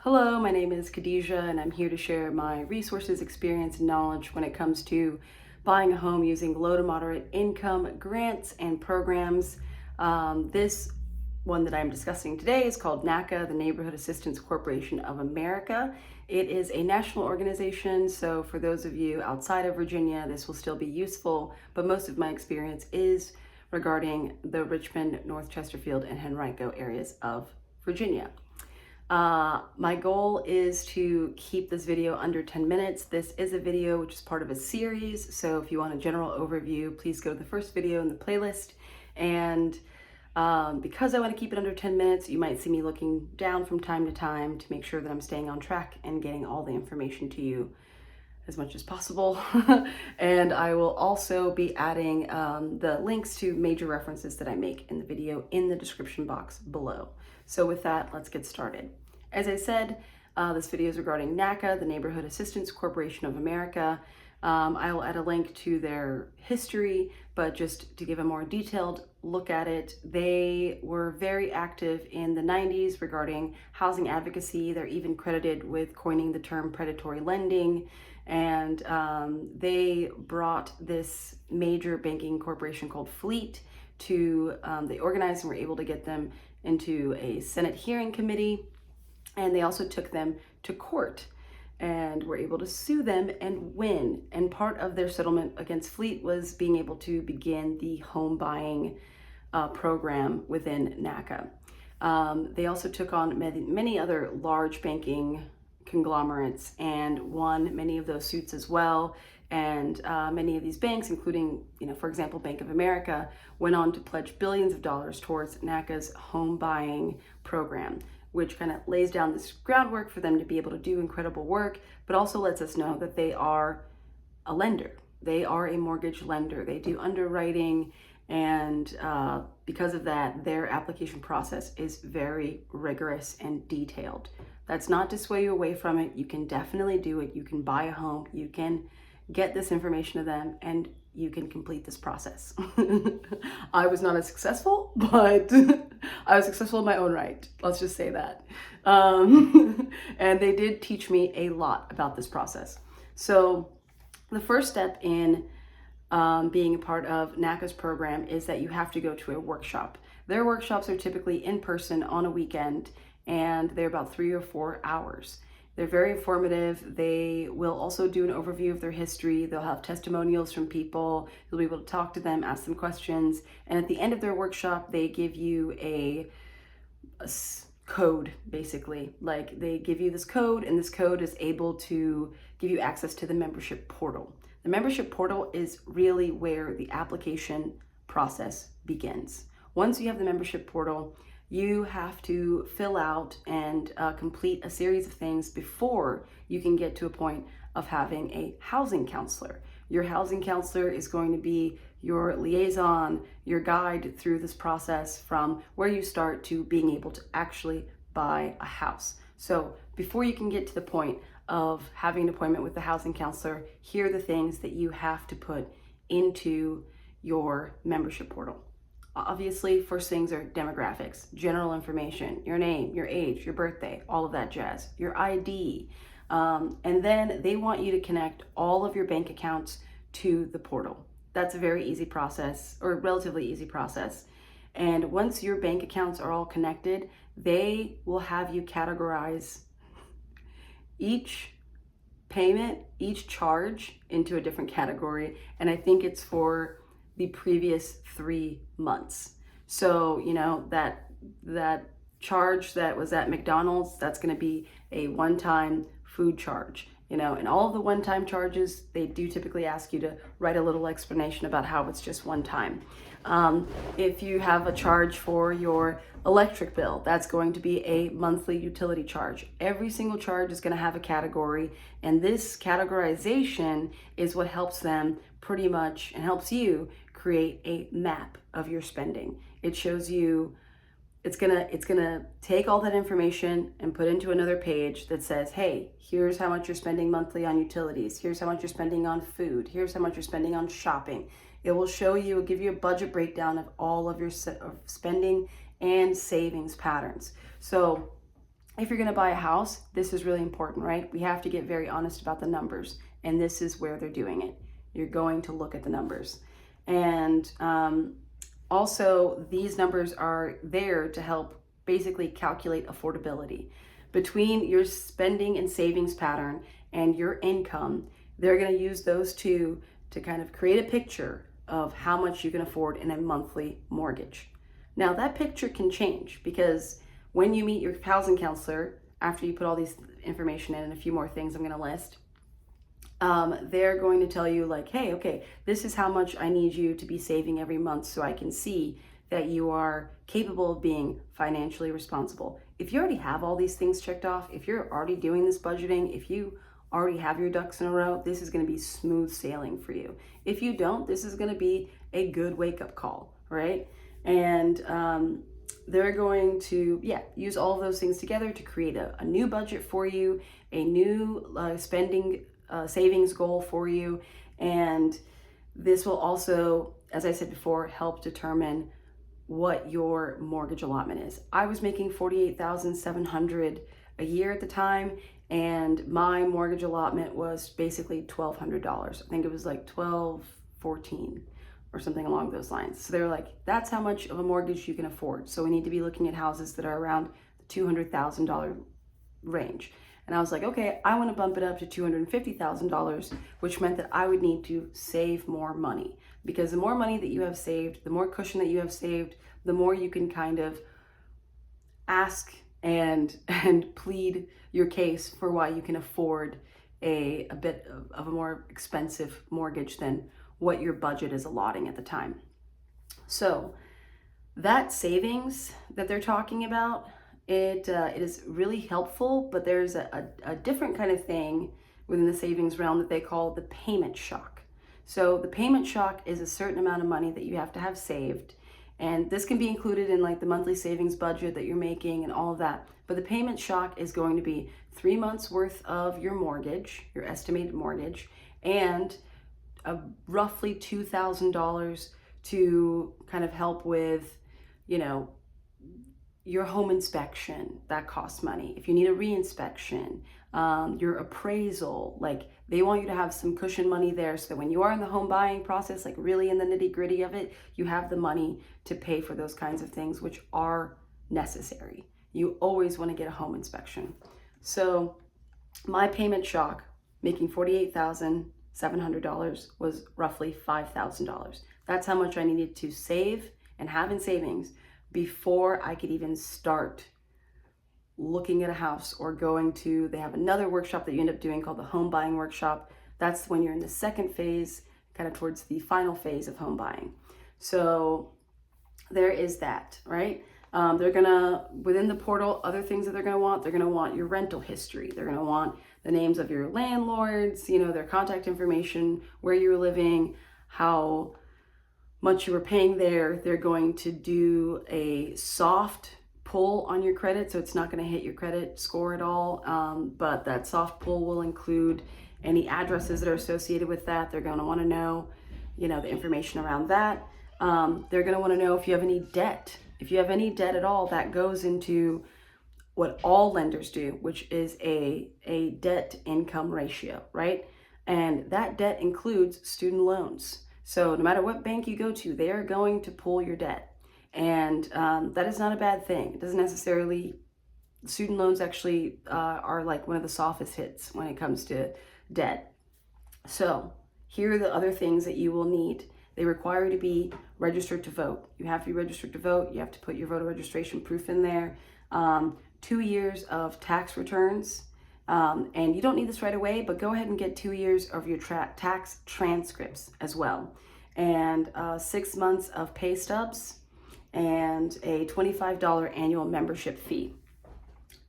Hello, my name is Khadijah and I'm here to share my resources, experience, and knowledge when it comes to buying a home using low to moderate income grants and programs. This one that I'm discussing today is called NACA, the Neighborhood Assistance Corporation of America. It is a national organization, so for those of you outside of Virginia, this will still be useful, but most of my experience is regarding the Richmond, North Chesterfield, and Henrico areas of Virginia. My goal is to keep this video under 10 minutes. This is a video which is part of a series, so if you want a general overview, please go to the first video in the playlist. And because I want to keep it under 10 minutes, you might see me looking down from time to time to make sure that I'm staying on track and getting all the information to you as much as possible. And I will also be adding the links to major references that I make in the video in the description box below. So with that, let's get started. As I said, this video is regarding NACA, the Neighborhood Assistance Corporation of America. I will add a link to their history, but just to give a more detailed look at it, they were very active in the 90s regarding housing advocacy. They're even credited with coining the term predatory lending. And they brought this major banking corporation called Fleet to, they organized and were able to get them into a Senate hearing committee. And they also took them to court and were able to sue them and win. And part of their settlement against Fleet was being able to begin the home buying program within NACA. They also took on many other large banking conglomerates and won many of those suits as well. And many of these banks, including, for example, Bank of America, went on to pledge billions of dollars towards NACA's home buying program, which kind of lays down this groundwork for them to be able to do incredible work, but also lets us know that they are a lender. They are a mortgage lender. They do underwriting, and because of that, their application process is very rigorous and detailed. That's not to sway you away from it. You can definitely do it. You can buy a home. You can get this information to them, and you can complete this process. I was not as successful, but I was successful in my own right. Let's just say that. And they did teach me a lot about this process. So the first step in being a part of NACA's program is that you have to go to a workshop. Their workshops are typically in person on a weekend, and they're about 3 or 4 hours. They're very informative. They will also do an overview of their history. They'll have testimonials from people. You'll be able to talk to them, ask them questions. And at the end of their workshop, they give you a code, basically. Like, they give you this code, and this code is able to give you access to the membership portal. The membership portal is really where the application process begins. Once you have the membership portal, you have to fill out and complete a series of things before you can get to a point of having a housing counselor. Your housing counselor is going to be your liaison, your guide through this process from where you start to being able to actually buy a house. So before you can get to the point of having an appointment with the housing counselor, here are the things that you have to put into your membership portal. Obviously, first things are demographics, general information, your name, your age, your birthday, all of that jazz, your ID. And then they want you to connect all of your bank accounts to the portal. That's a very easy process, or relatively easy process. And once your bank accounts are all connected, they will have you categorize each payment, each charge into a different category. And I think it's for the previous 3 months. So, that charge that was at McDonald's, that's gonna be a one-time food charge. And all of the one-time charges, they do typically ask you to write a little explanation about how it's just one time. If you have a charge for your electric bill, that's going to be a monthly utility charge. Every single charge is going to have a category, and this categorization is what helps them pretty much, and helps you create a map of your spending. It shows you, it's gonna take all that information and put into another page that says, hey, here's how much you're spending monthly on utilities. Here's how much you're spending on food. Here's how much you're spending on shopping. It will show you, give you a budget breakdown of all of your spending and savings patterns. So if you're going to buy a house, this is really important, right? We have to get very honest about the numbers, and this is where they're doing it. You're going to look at the numbers. And also, these numbers are there to help basically calculate affordability. Between your spending and savings pattern and your income, they're going to use those two to kind of create a picture of how much you can afford in a monthly mortgage. Now, that picture can change because when you meet your housing counselor, after you put all these information in and a few more things I'm going to list, they're going to tell you like, hey, okay, this is how much I need you to be saving every month so I can see that you are capable of being financially responsible. If you already have all these things checked off, if you're already doing this budgeting, if you already have your ducks in a row, this is going to be smooth sailing for you. If you don't, this is going to be a good wake-up call, right? And they're going to, use all of those things together to create a new budget for you, a new savings goal for you. And this will also, as I said before, help determine what your mortgage allotment is. I was making $48,700 a year at the time, and my mortgage allotment was basically $1,200. I think it was like $1,214 or something along those lines. So they're like, that's how much of a mortgage you can afford. So we need to be looking at houses that are around the $200,000 range. And I was like, okay, I want to bump it up to $250,000, which meant that I would need to save more money, because the more money that you have saved, the more cushion that you have saved, the more you can kind of ask and plead your case for why you can afford a bit of a more expensive mortgage than what your budget is allotting at the time. So that savings that they're talking about, it is really helpful, but there's a different kind of thing within the savings realm that they call the payment shock. So the payment shock is a certain amount of money that you have to have saved, and this can be included in like the monthly savings budget that you're making and all of that. But the payment shock is going to be 3 months worth of your mortgage, your estimated mortgage, and roughly $2,000 to kind of help with, your home inspection. That costs money. If you need a reinspection, your appraisal, like they want you to have some cushion money there so that when you are in the home buying process, like really in the nitty gritty of it, you have the money to pay for those kinds of things, which are necessary. You always want to get a home inspection. So my payment shock, making $48,700, was roughly $5,000. That's how much I needed to save and have in savings before I could even start looking at a house or going to, they have another workshop that you end up doing called the home buying workshop. That's when you're in the second phase, kind of towards the final phase of home buying. So there is that, right? They're gonna, within the portal, other things that they're gonna want your rental history. They're gonna want the names of your landlords, their contact information, where you're living, how much you were paying there. They're going to do a soft pull on your credit, so it's not going to hit your credit score at all, but that soft pull will include any addresses that are associated with that. They're going to want to know, the information around that. They're going to want to know if you have any debt. If you have any debt at all, that goes into what all lenders do, which is a debt income ratio, right? And that debt includes student loans. So no matter what bank you go to, they are going to pull your debt. And that is not a bad thing. It doesn't necessarily, student loans actually are like one of the softest hits when it comes to debt. So here are the other things that you will need. They require you to be registered to vote. You have to be registered to vote. You have to put your voter registration proof in there. 2 years of tax returns. And you don't need this right away, but go ahead and get 2 years of your tax transcripts as well. And 6 months of pay stubs and a $25 annual membership fee.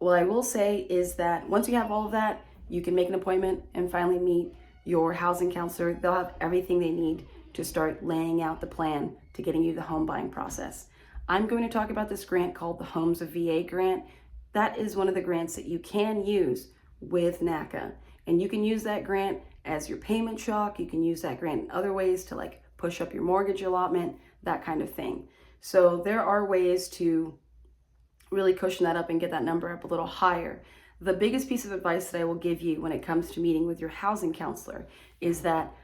What I will say is that once you have all of that, you can make an appointment and finally meet your housing counselor. They'll have everything they need to start laying out the plan to getting you the home buying process. I'm going to talk about this grant called the Homes of VA grant. That is one of the grants that you can use with NACA. And you can use that grant as your payment shock. You can use that grant in other ways to like push up your mortgage allotment, that kind of thing. So there are ways to really cushion that up and get that number up a little higher. The biggest piece of advice that I will give you when it comes to meeting with your housing counselor is that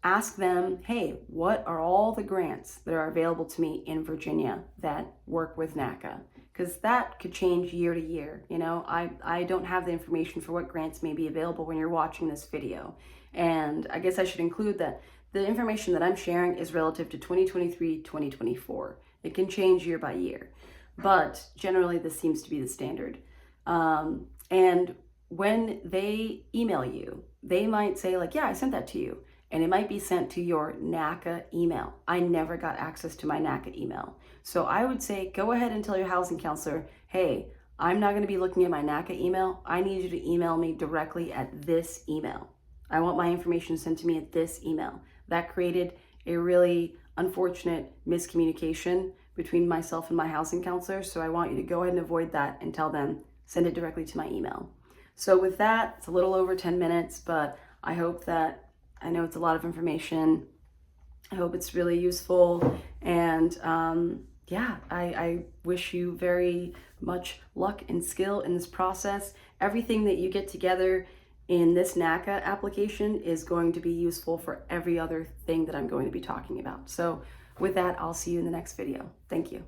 ask them, hey, what are all the grants that are available to me in Virginia that work with NACA? Because that could change year to year. You know, I don't have the information for what grants may be available when you're watching this video. And I guess I should include that the information that I'm sharing is relative to 2023, 2024. It can change year by year, but generally this seems to be the standard. And when they email you, they might say like, yeah, I sent that to you. And it might be sent to your NACA email. I never got access to my NACA email. So I would say, go ahead and tell your housing counselor, hey, I'm not gonna be looking at my NACA email. I need you to email me directly at this email. I want my information sent to me at this email. That created a really unfortunate miscommunication between myself and my housing counselor. So I want you to go ahead and avoid that and tell them, send it directly to my email. So with that, it's a little over 10 minutes, but I hope that, I know it's a lot of information. I hope it's really useful. And yeah, I wish you very much luck and skill in this process. Everything that you get together in this NACA application is going to be useful for every other thing that I'm going to be talking about. So with that, I'll see you in the next video. Thank you.